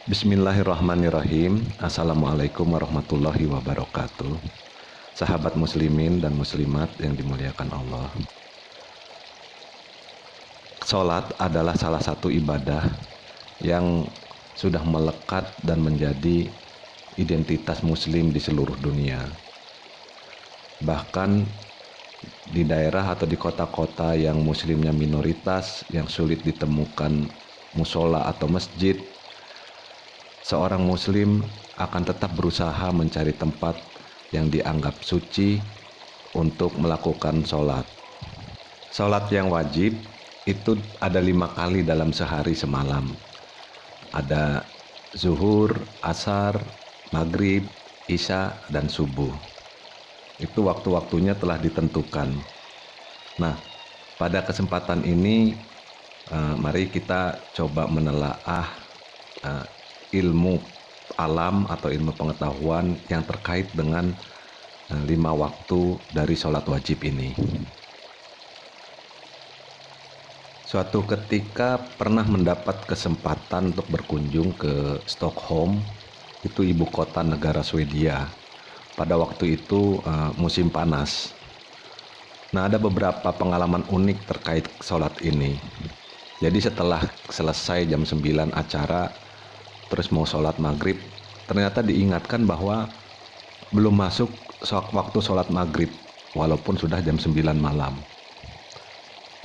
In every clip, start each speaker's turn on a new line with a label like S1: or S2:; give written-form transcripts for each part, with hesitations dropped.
S1: Bismillahirrahmanirrahim. Assalamualaikum warahmatullahi wabarakatuh. Sahabat muslimin dan muslimat yang dimuliakan Allah. Salat adalah salah satu ibadah yang sudah melekat dan menjadi identitas muslim di seluruh dunia. Bahkan di daerah atau di kota-kota yang muslimnya minoritas, yang sulit ditemukan musola atau masjid, seorang muslim akan tetap berusaha mencari tempat yang dianggap suci untuk melakukan sholat. Sholat yang wajib itu ada 5 kali dalam sehari semalam. Ada zuhur, asar, maghrib, isya, dan subuh. Itu waktu-waktunya telah ditentukan. Nah, pada kesempatan ini mari kita coba menelaah ilmu alam atau ilmu pengetahuan yang terkait dengan 5 waktu dari sholat wajib ini. Suatu ketika pernah mendapat kesempatan untuk berkunjung ke Stockholm, itu ibu kota negara Swedia. Pada waktu itu musim panas. Nah, ada beberapa pengalaman unik terkait sholat ini. Jadi setelah selesai jam 9 acara, terus mau sholat maghrib, ternyata diingatkan bahwa belum masuk waktu sholat maghrib, walaupun sudah jam 9 malam.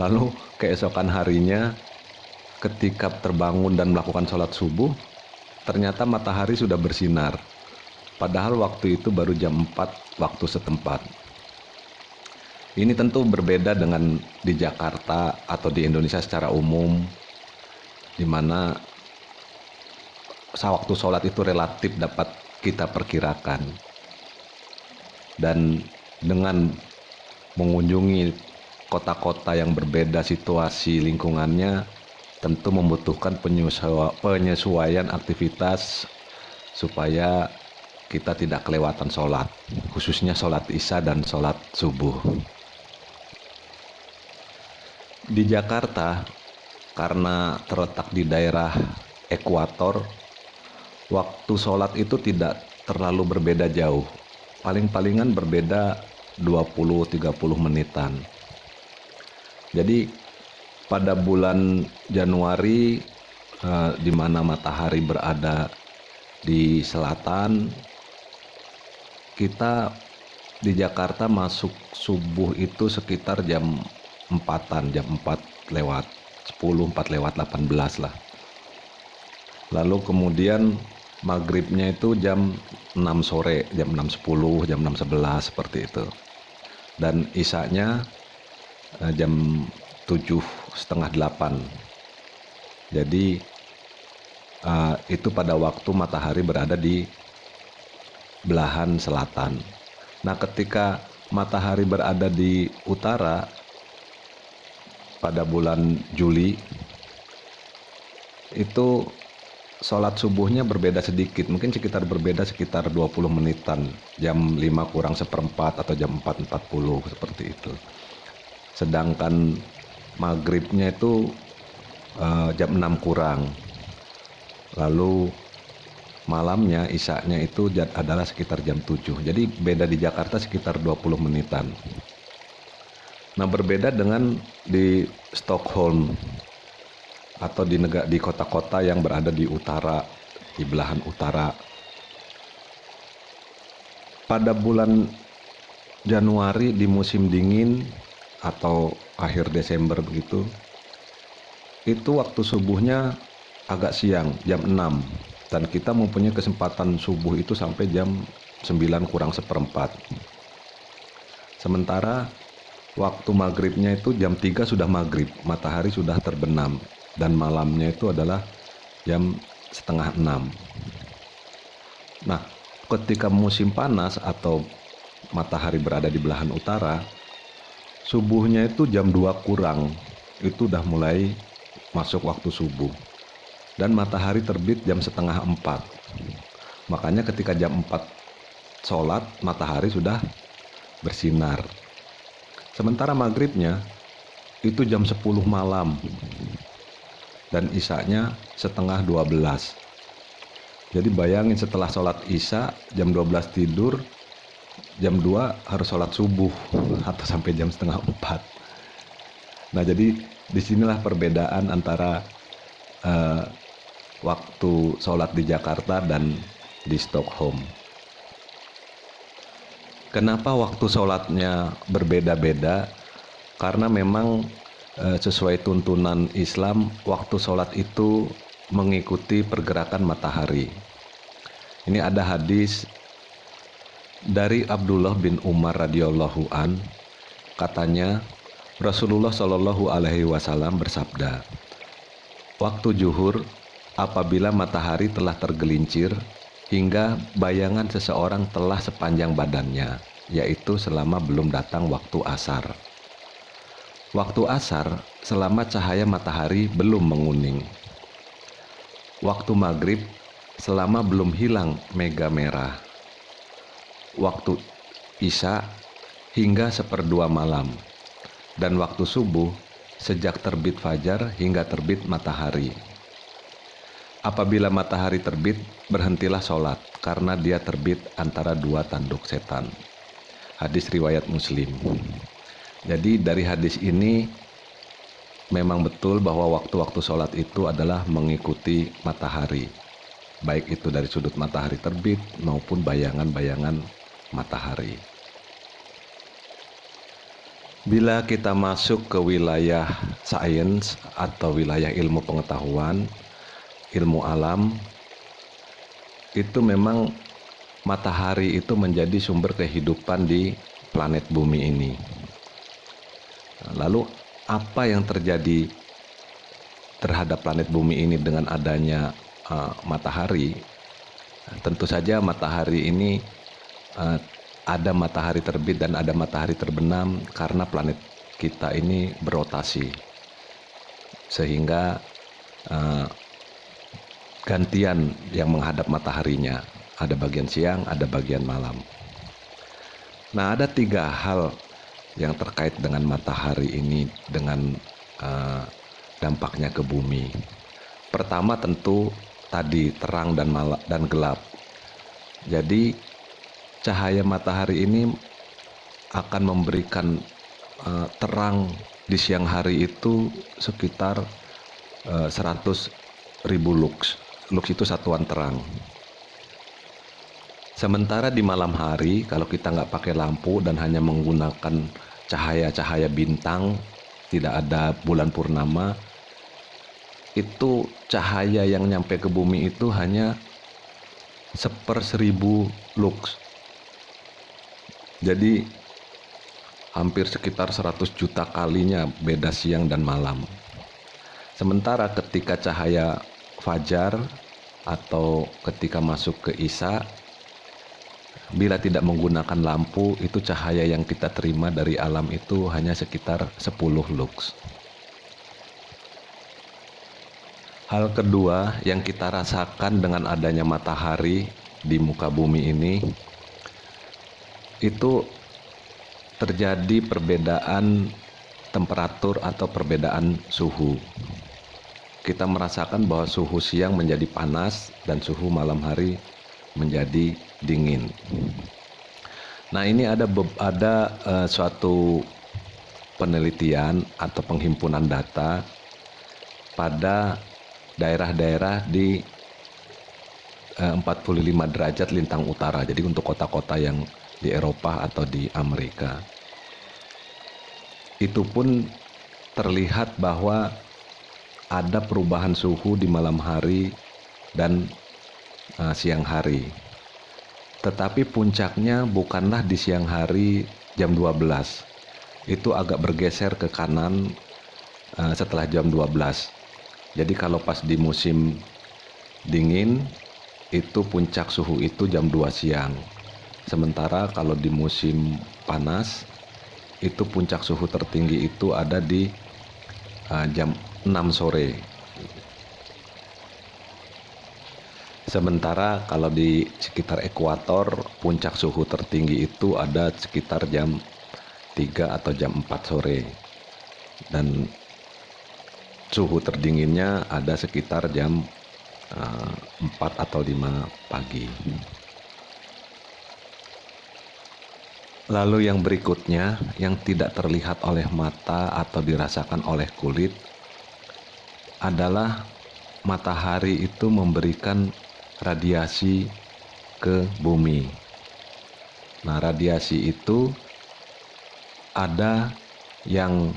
S1: Lalu keesokan harinya ketika terbangun dan melakukan sholat subuh, ternyata matahari sudah bersinar. Padahal waktu itu baru jam 4 waktu setempat. Ini tentu berbeda dengan di Jakarta atau di Indonesia secara umum, di mana waktu sholat itu relatif dapat kita perkirakan. Dan dengan mengunjungi kota-kota yang berbeda situasi lingkungannya, tentu membutuhkan penyesuaian aktivitas supaya kita tidak kelewatan sholat, khususnya sholat isya dan sholat subuh. Di Jakarta, karena terletak di daerah ekuator, waktu sholat itu tidak terlalu berbeda jauh. Paling-palingan berbeda 20-30 menitan. Jadi pada bulan Januari, di mana matahari berada di selatan, kita di Jakarta masuk subuh itu sekitar jam 4-an, jam 4 lewat 10, 4 lewat 18 lah. Lalu kemudian maghribnya itu jam 6 sore, jam 6.10, jam 6.11 seperti itu. Dan isyanya jam 7:30-8. Jadi itu pada waktu matahari berada di belahan selatan. Nah, ketika matahari berada di utara pada bulan Juli, itu sholat subuhnya berbeda sedikit, mungkin berbeda sekitar 20 menitan, jam 5 kurang seperempat atau jam 4.40 seperti itu. Sedangkan maghribnya itu jam 6 kurang. Lalu malamnya, isyanya itu adalah sekitar jam 7. Jadi beda di Jakarta sekitar 20 menitan. Nah, berbeda dengan di Stockholm atau di kota-kota yang berada di utara, di belahan utara. Pada bulan Januari di musim dingin atau akhir Desember begitu, itu waktu subuhnya agak siang, jam 6, dan kita mempunyai kesempatan subuh itu sampai jam 9 kurang seperempat. Sementara waktu maghribnya itu jam 3 sudah maghrib, matahari sudah terbenam, dan malamnya itu adalah jam 5:30. Nah, ketika musim panas atau matahari berada di belahan utara, subuhnya itu jam 2 kurang, itu udah mulai masuk waktu subuh. Dan matahari terbit jam 3:30. Makanya ketika jam 4 sholat, matahari sudah bersinar. Sementara maghribnya itu jam 10 malam. Dan isyanya 11:30. Jadi bayangin setelah sholat isya jam 12 tidur, jam 2 harus sholat subuh atau sampai jam setengah 4. Nah jadi disinilah perbedaan antara eh, waktu sholat di Jakarta dan di Stockholm. Kenapa waktu sholatnya berbeda-beda? Karena memang sesuai tuntunan Islam, waktu sholat itu mengikuti pergerakan matahari. Ini ada hadis dari Abdullah bin Umar radhiyallahu an, katanya Rasulullah Shallallahu alaihi wasallam bersabda, waktu zuhur apabila matahari telah tergelincir hingga bayangan seseorang telah sepanjang badannya, yaitu selama belum datang waktu asar. Waktu asar selama cahaya matahari belum menguning. Waktu maghrib selama belum hilang mega merah. Waktu isya hingga 1/2 malam. Dan waktu subuh sejak terbit fajar hingga terbit matahari. Apabila matahari terbit, berhentilah sholat karena dia terbit antara 2 tanduk setan. Hadis riwayat Muslim. Jadi dari hadis ini memang betul bahwa waktu-waktu sholat itu adalah mengikuti matahari. Baik itu dari sudut matahari terbit maupun bayangan-bayangan matahari. Bila kita masuk ke wilayah sains atau wilayah ilmu pengetahuan, ilmu alam, itu memang matahari itu menjadi sumber kehidupan di planet bumi ini. Lalu apa yang terjadi terhadap planet bumi ini dengan adanya matahari? Tentu saja matahari ini ada matahari terbit dan ada matahari terbenam karena planet kita ini berotasi, sehingga gantian yang menghadap mataharinya, ada bagian siang, ada bagian malam. Nah, ada 3 hal yang terkait dengan matahari ini, dengan dampaknya ke bumi. Pertama tentu tadi terang dan gelap. Jadi cahaya matahari ini akan memberikan terang di siang hari itu sekitar 100.000 lux. Lux itu satuan terang. Sementara di malam hari, kalau kita nggak pakai lampu dan hanya menggunakan cahaya-cahaya bintang, tidak ada bulan purnama, itu cahaya yang nyampe ke bumi itu hanya 1/1000 lux. Jadi hampir sekitar 100 juta kalinya beda siang dan malam. Sementara ketika cahaya fajar atau ketika masuk ke isya, bila tidak menggunakan lampu, itu cahaya yang kita terima dari alam itu hanya sekitar 10 lux. Hal kedua yang kita rasakan dengan adanya matahari di muka bumi ini, itu terjadi perbedaan temperatur atau perbedaan suhu. Kita merasakan bahwa suhu siang menjadi panas dan suhu malam hari menjadi dingin. Nah, ini ada suatu penelitian atau penghimpunan data pada daerah-daerah di 45 derajat lintang utara. Jadi untuk kota-kota yang di Eropa atau di Amerika. Itu pun terlihat bahwa ada perubahan suhu di malam hari dan siang hari. Tetapi puncaknya bukanlah di siang hari jam 12. Itu agak bergeser ke kanan setelah jam 12. Jadi kalau pas di musim dingin, itu puncak suhu itu jam 2 siang. Sementara kalau di musim panas, itu puncak suhu tertinggi itu ada di jam 6 sore. Sementara kalau di sekitar ekuator, puncak suhu tertinggi itu ada sekitar jam 3 atau jam 4 sore. Dan suhu terdinginnya ada sekitar jam 4 atau 5 pagi. Lalu yang berikutnya, yang tidak terlihat oleh mata atau dirasakan oleh kulit adalah matahari itu memberikan radiasi ke bumi. Nah, radiasi itu ada yang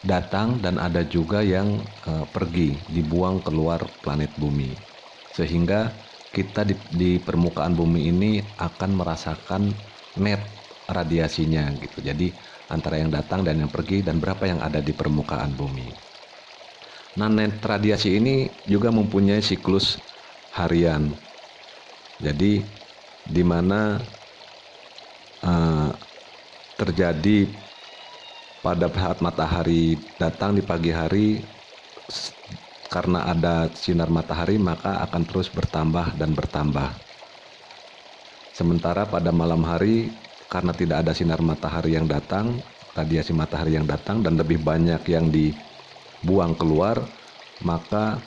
S1: datang dan ada juga yang pergi, dibuang keluar planet bumi. Sehingga kita di permukaan bumi ini akan merasakan net radiasinya gitu. Jadi antara yang datang dan yang pergi dan berapa yang ada di permukaan bumi. Nah, net radiasi ini juga mempunyai siklus harian. Jadi di mana terjadi pada saat matahari datang di pagi hari, karena ada sinar matahari maka akan terus bertambah dan bertambah. Sementara pada malam hari karena tidak ada sinar matahari yang datang, radiasi matahari yang datang dan lebih banyak yang dibuang keluar, maka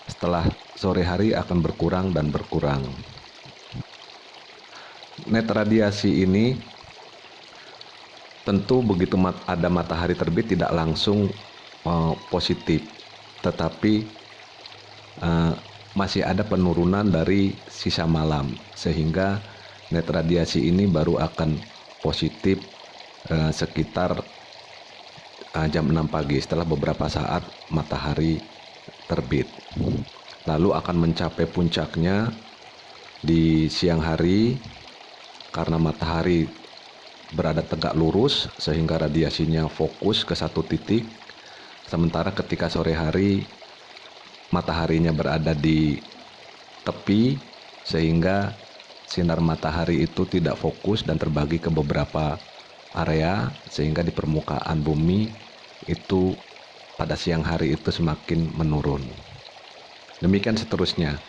S1: setelah sore hari akan berkurang dan berkurang. Net radiasi ini tentu begitu ada matahari terbit tidak langsung positif, tetapi masih ada penurunan dari sisa malam, sehingga net radiasi ini baru akan positif sekitar jam 6 pagi setelah beberapa saat matahari terbit. Lalu akan mencapai puncaknya di siang hari karena matahari berada tegak lurus sehingga radiasinya fokus ke satu titik. Sementara ketika sore hari mataharinya berada di tepi sehingga sinar matahari itu tidak fokus dan terbagi ke beberapa area, sehingga di permukaan bumi itu pada siang hari itu semakin menurun. Demikian seterusnya.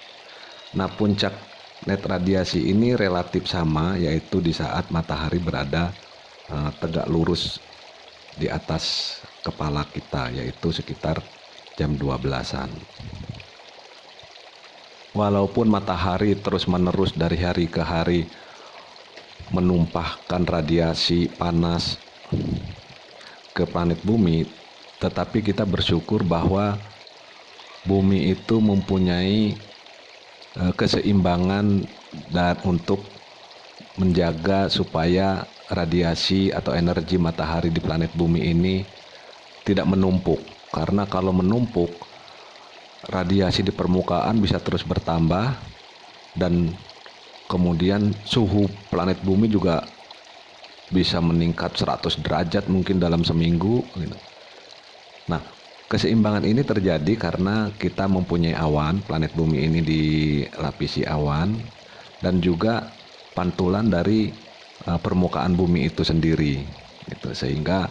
S1: Nah, puncak net radiasi ini relatif sama, yaitu di saat matahari berada tegak lurus di atas kepala kita, yaitu sekitar jam 12-an. Walaupun matahari terus-menerus dari hari ke hari menumpahkan radiasi panas ke planet bumi, tetapi kita bersyukur bahwa bumi itu mempunyai keseimbangan dan untuk menjaga supaya radiasi atau energi matahari di planet bumi ini tidak menumpuk. Karena kalau menumpuk, radiasi di permukaan bisa terus bertambah dan kemudian suhu planet bumi juga bisa meningkat 100 derajat mungkin dalam seminggu gitu. Nah, keseimbangan ini terjadi karena kita mempunyai awan, planet bumi ini dilapisi awan, dan juga pantulan dari permukaan bumi itu sendiri gitu, sehingga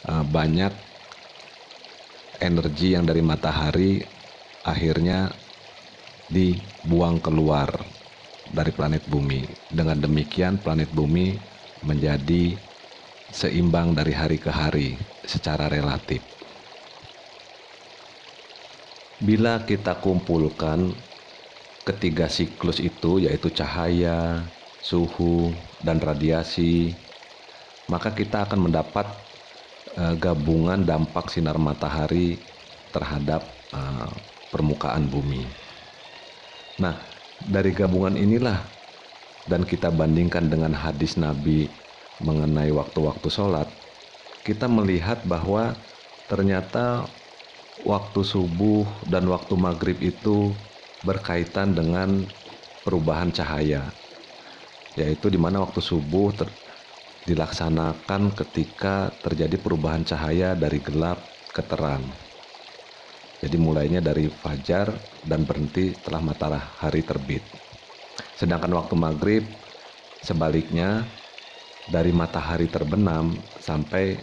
S1: banyak energi yang dari matahari akhirnya dibuang keluar dari planet bumi. Dengan demikian planet bumi menjadi seimbang dari hari ke hari secara relatif. Bila kita kumpulkan ketiga siklus itu, yaitu cahaya, suhu, dan radiasi, maka kita akan mendapat gabungan dampak sinar matahari terhadap permukaan bumi. Nah, dari gabungan inilah dan kita bandingkan dengan hadis Nabi mengenai waktu-waktu sholat, kita melihat bahwa ternyata waktu subuh dan waktu maghrib itu berkaitan dengan perubahan cahaya, yaitu di mana waktu subuh dilaksanakan ketika terjadi perubahan cahaya dari gelap ke terang. Jadi mulainya dari fajar dan berhenti setelah matahari terbit. Sedangkan waktu maghrib sebaliknya, dari matahari terbenam sampai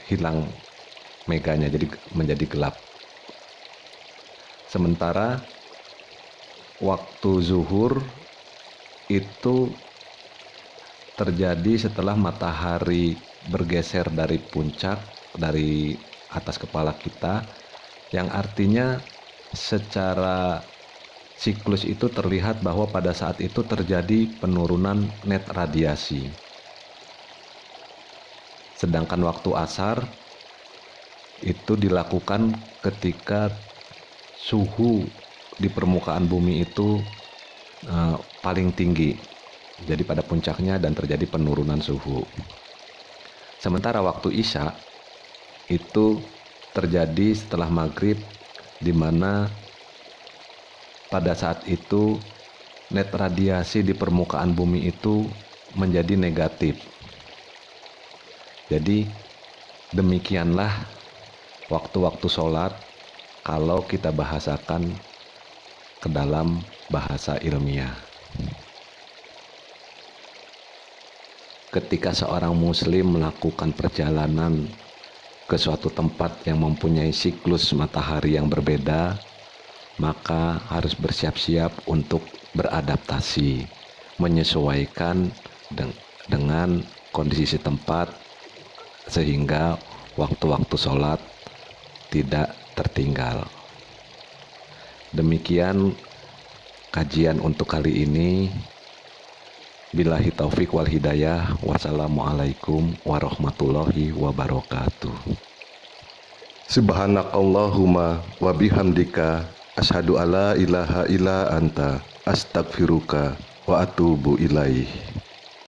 S1: hilang meganya, jadi menjadi gelap. Sementara waktu zuhur itu terjadi setelah matahari bergeser dari puncak, dari atas kepala kita, yang artinya secara siklus itu terlihat bahwa pada saat itu terjadi penurunan net radiasi. Sedangkan waktu asar itu dilakukan ketika suhu di permukaan bumi itu paling tinggi, jadi pada puncaknya, dan terjadi penurunan suhu. Sementara waktu Isya itu terjadi setelah maghrib, di mana pada saat itu net radiasi di permukaan bumi itu menjadi negatif. Jadi demikianlah waktu-waktu sholat kalau kita bahasakan ke dalam bahasa ilmiah. Ketika seorang muslim melakukan perjalanan ke suatu tempat yang mempunyai siklus matahari yang berbeda, maka harus bersiap-siap untuk beradaptasi, menyesuaikan dengan kondisi tempat, sehingga waktu-waktu sholat tidak tertinggal. Demikian kajian untuk kali ini. Billahi taufik wal hidayah. Wassalamualaikum warahmatullahi wabarakatuh.
S2: Subhanakallahumma wa bihamdika asyhadu alla ilaha illa anta astaghfiruka wa atubu ilaih.